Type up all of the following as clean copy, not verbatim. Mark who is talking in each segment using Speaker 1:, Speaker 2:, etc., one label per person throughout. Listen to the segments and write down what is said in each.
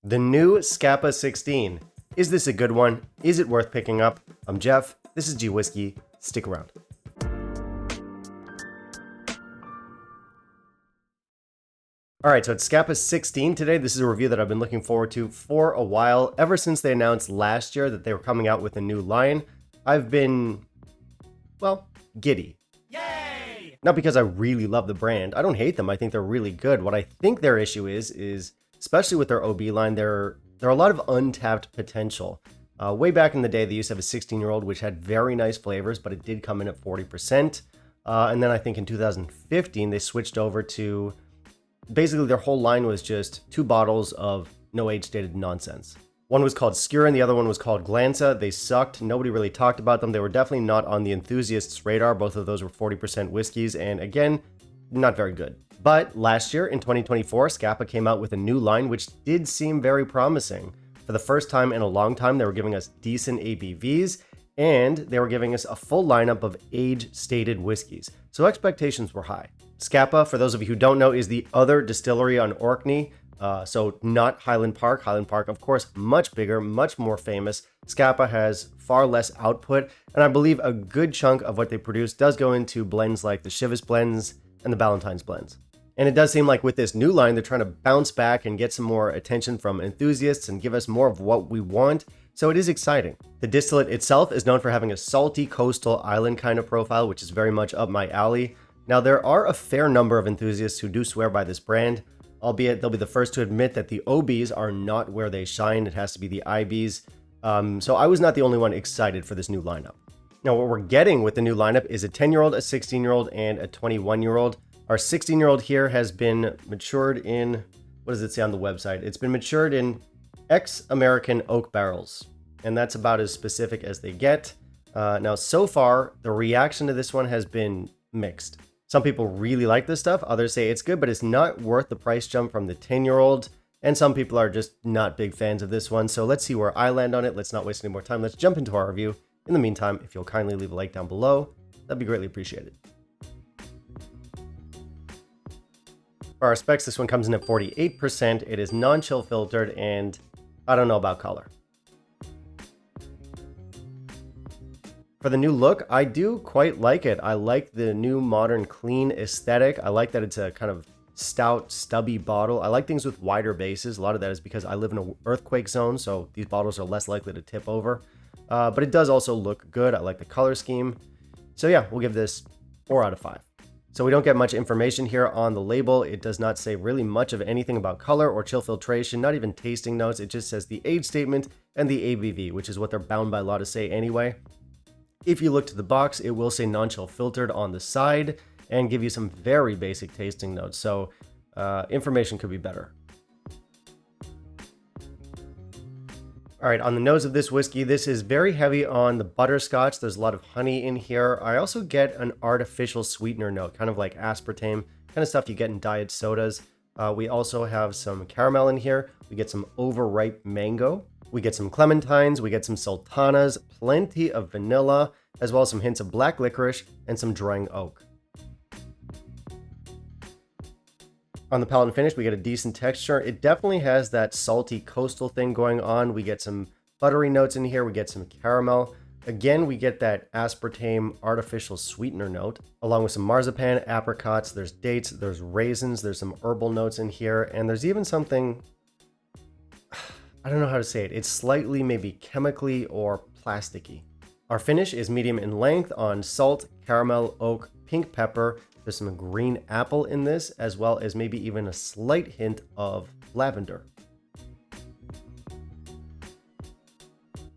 Speaker 1: The new Scapa 16. Is this a good one? Is it worth picking up? I'm Jeff. This is G Whiskey. Stick around. Alright, so it's Scapa 16 today. This is a review that I've been looking forward to for a while. Ever since they announced last year that they were coming out with a new line, I've been, well, giddy. Yay! Not because I really love the brand. I don't hate them. I think they're really good. What I think their issue is especially with their OB line, there are a lot of untapped potential. Way back in the day, they used to have a 16-year-old, which had very nice flavors, but it did come in at 40%. And then I think in 2015, they switched over to basically their whole line was just 2 bottles of no age stated nonsense. One was called Skura and the other one was called Glanza. They sucked. Nobody really talked about them. They were definitely not on the enthusiasts' radar. Both of those were 40% whiskeys, and again, not very good. But last year, in 2024, Scapa came out with a new line, which did seem very promising. For the first time in a long time, they were giving us decent ABVs, and they were giving us a full lineup of age-stated whiskeys. So expectations were high. Scapa, for those of you who don't know, is the other distillery on Orkney. So not Highland Park. Highland Park, of course, much bigger, much more famous. Scapa has far less output, and I believe a good chunk of what they produce does go into blends like the Chivas blends and the Ballantine's blends. And it does seem like with this new line, they're trying to bounce back and get some more attention from enthusiasts and give us more of what we want. So it is exciting. The distillate itself is known for having a salty coastal island kind of profile, which is very much up my alley. Now, there are a fair number of enthusiasts who do swear by this brand, albeit they'll be the first to admit that the OBs are not where they shine. It has to be the IBs. So I was not the only one excited for this new lineup. Now, what we're getting with the new lineup is a 10-year-old, a 16-year-old, and a 21-year-old. Our 16-year-old here has been matured in, what does it say on the website? It's been matured in ex-American oak barrels, and that's about as specific as they get. Now, so far, the reaction to this one has been mixed. Some people really like this stuff. Others say it's good, but it's not worth the price jump from the 10-year-old. And some people are just not big fans of this one. So let's see where I land on it. Let's not waste any more time. Let's jump into our review. In the meantime, if you'll kindly leave a like down below, that'd be greatly appreciated. For our specs, this one comes in at 48%. It is non-chill filtered, and I don't know about color. For the new look, I do quite like it. I like the new modern clean aesthetic. I like that it's a kind of stout, stubby bottle. I like things with wider bases. A lot of that is because I live in an earthquake zone, so these bottles are less likely to tip over. But it does also look good. I like the color scheme. So yeah, we'll give this 4 out of 5. So we don't get much information here on the label. It does not say really much of anything about color or chill filtration, not even tasting notes. It just says the age statement and the ABV, which is what they're bound by law to say anyway. If you look to the box, it will say non-chill filtered on the side and give you some very basic tasting notes. So information could be better. All right, on the nose of this whiskey, this is very heavy on the butterscotch. There's a lot of honey in here. I also get an artificial sweetener note, kind of like aspartame, kind of stuff you get in diet sodas. We also have some caramel in here. We get some overripe mango. We get some clementines, we get some sultanas, plenty of vanilla, as well as some hints of black licorice and some drying oak. On the palate and finish, we get a decent texture. It definitely has that salty coastal thing going on. We get some buttery notes in here. We get some caramel. Again, we get that aspartame artificial sweetener note, along with some marzipan, apricots, there's dates, there's raisins, there's some herbal notes in here, and there's even something, I don't know how to say it. It's slightly maybe chemically or plasticky. Our finish is medium in length on salt, caramel, oak, pink pepper. There's some green apple in this, as well as maybe even a slight hint of lavender.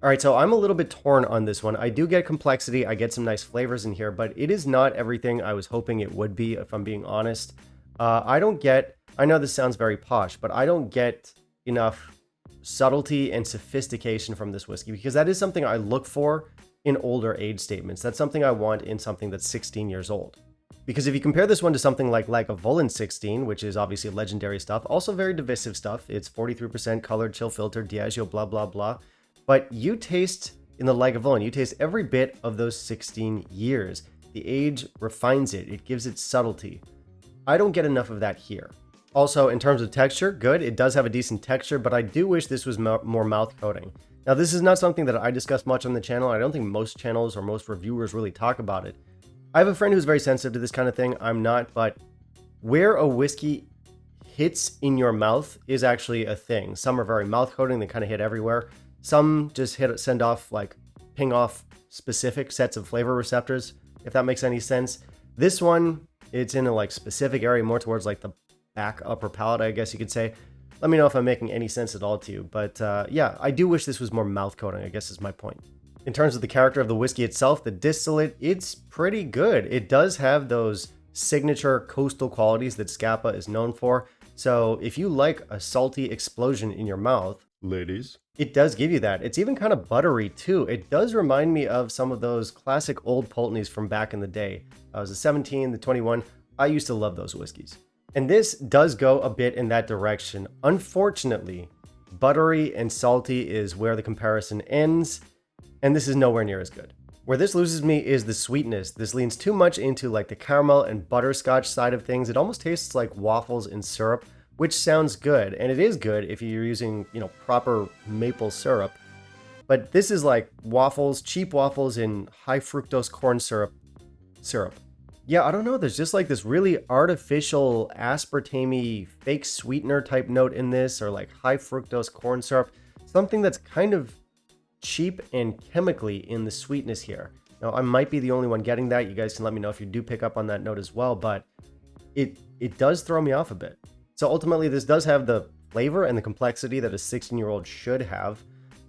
Speaker 1: All right, so I'm a little bit torn on this one. I do get complexity. I get some nice flavors in here, but it is not everything I was hoping it would be, if I'm being honest. I know this sounds very posh, but I don't get enough subtlety and sophistication from this whiskey, because that is something I look for in older age statements. That's something I want in something that's 16 years old. Because if you compare this one to something like Lagavulin 16, which is obviously legendary stuff, also very divisive stuff. It's 43% colored, chill filtered, Diageo, blah, blah, blah. But you taste, in the Lagavulin, you taste every bit of those 16 years. The age refines it. It gives it subtlety. I don't get enough of that here. Also, in terms of texture, good. It does have a decent texture, but I do wish this was more mouth coating. Now, this is not something that I discuss much on the channel. I don't think most channels or most reviewers really talk about it. I have a friend who's very sensitive to this kind of thing. I'm not, but where a whiskey hits in your mouth is actually a thing. Some are very mouth coating, they kind of hit everywhere. Some just send off, like, ping off specific sets of flavor receptors, if that makes any sense. This one, it's in a like specific area, more towards like the back upper palate, I guess you could say. Let me know if I'm making any sense at all to you. But yeah, I do wish this was more mouth coating, I guess is my point. In terms of the character of the whiskey itself, the distillate, it's pretty good. It does have those signature coastal qualities that Scapa is known for. So if you like a salty explosion in your mouth, ladies, it does give you that. It's even kind of buttery too. It does remind me of some of those classic old Pultneys from back in the day. I was a 17, the 21. I used to love those whiskeys. And this does go a bit in that direction. Unfortunately, buttery and salty is where the comparison ends, and this is nowhere near as good. Where this loses me is the sweetness. This leans too much into like the caramel and butterscotch side of things. It almost tastes like waffles in syrup, which sounds good, and it is good if you're using, you know, proper maple syrup. But this is like waffles, cheap waffles in high fructose corn syrup. Yeah, I don't know. There's just like this really artificial aspartame fake sweetener type note in this, or like high fructose corn syrup. Something that's kind of cheap and chemically in the sweetness here. Now, I might be the only one getting that. You guys can let me know if you do pick up on that note as well, but it does throw me off a bit. So ultimately, this does have the flavor and the complexity that a 16-year-old should have.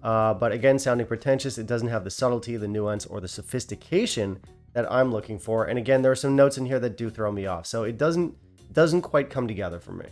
Speaker 1: But again, sounding pretentious, it doesn't have the subtlety, the nuance, or the sophistication that I'm looking for. And again, there are some notes in here that do throw me off. So it doesn't quite come together for me.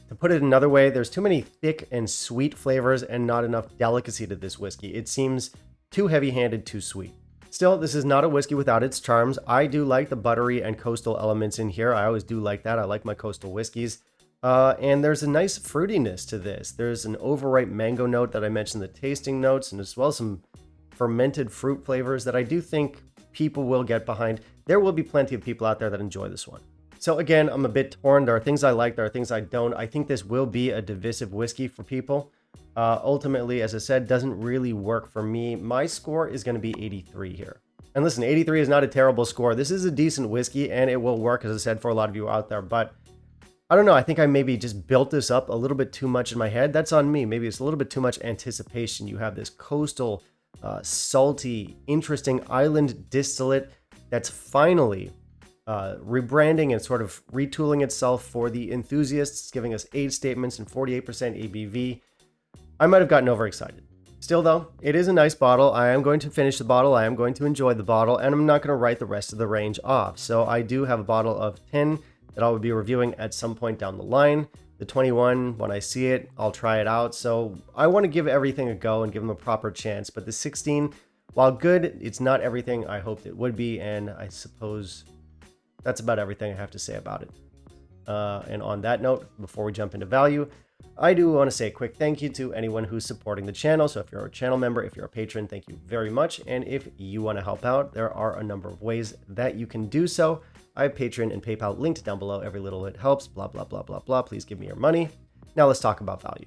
Speaker 1: To put it another way, there's too many thick and sweet flavors and not enough delicacy to this whiskey. It seems too heavy-handed, too sweet. Still, this is not a whiskey without its charms. I do like the buttery and coastal elements in here. I always do like that. I like my coastal whiskeys. And there's a nice fruitiness to this. There's an overripe mango note that I mentioned in the tasting notes, and as well some fermented fruit flavors that I do think people will get behind. There will be plenty of people out there that enjoy this one. So again, I'm a bit torn. There are things I like, there are things I don't. I think this will be a divisive whiskey for people. Ultimately, as I said, doesn't really work for me. My score is going to be 83 here. And listen, 83 is not a terrible score. This is a decent whiskey, and it will work, as I said, for a lot of you out there. But I don't know. I think I maybe just built this up a little bit too much in my head. That's on me. Maybe it's a little bit too much anticipation. You have this coastal, salty, interesting island distillate that's finally rebranding and sort of retooling itself for the enthusiasts, giving us age statements and 48% ABV. I might have gotten overexcited. Still though, it is a nice bottle. I am going to finish the bottle. I am going to enjoy the bottle, and I'm not going to write the rest of the range off. So I do have a bottle of 10 that I will be reviewing at some point down the line. The 21, when I see it, I'll try it out. So I want to give everything a go and give them a proper chance. But the 16, while good, it's not everything I hoped it would be. And I suppose that's about everything I have to say about it. And on that note, before we jump into value, I do want to say a quick thank you to anyone who's supporting the channel. So if you're a channel member, if you're a patron, thank you very much. And if you want to help out, there are a number of ways that you can do so. I have Patreon and PayPal linked down below. Every little bit helps, blah, blah, blah, blah, blah. Please give me your money. Now let's talk about value.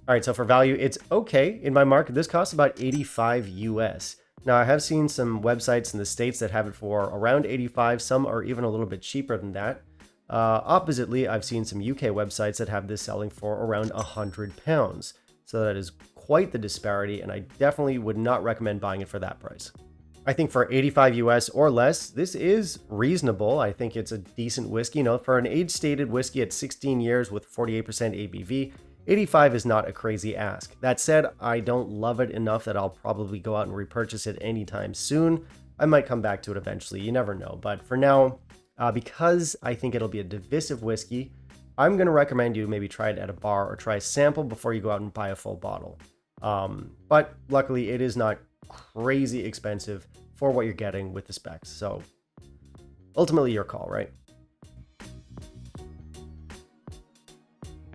Speaker 1: All right, so for value, it's okay in my market. This costs about 85 US. Now, I have seen some websites in the States that have it for around 85. Some are even a little bit cheaper than that. Oppositely, I've seen some UK websites that have this selling for around £100. So that is quite the disparity, and I definitely would not recommend buying it for that price. I think for 85 US or less, this is reasonable. I think it's a decent whiskey. You know, for an age-stated whiskey at 16 years with 48% ABV, 85 is not a crazy ask. That said, I don't love it enough that I'll probably go out and repurchase it anytime soon. I might come back to it eventually. You never know. But for now, because I think it'll be a divisive whiskey, I'm going to recommend you maybe try it at a bar or try a sample before you go out and buy a full bottle. But luckily, it is not crazy expensive for what you're getting with the specs. So ultimately your call, right?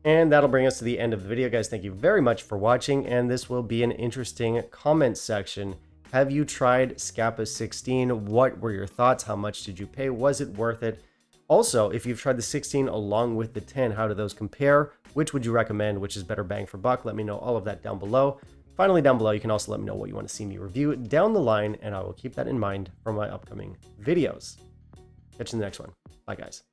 Speaker 1: And that'll bring us to the end of the video, guys. Thank you very much for watching. And this will be an interesting comment section. Have you tried Scapa 16? What were your thoughts? How much did you pay? Was it worth it? Also, if you've tried the 16 along with the 10, how do those compare? Which would you recommend? Which is better bang for buck? Let me know all of that down below. Finally, down below, you can also let me know what you want to see me review down the line, and I will keep that in mind for my upcoming videos. Catch you in the next one. Bye, guys.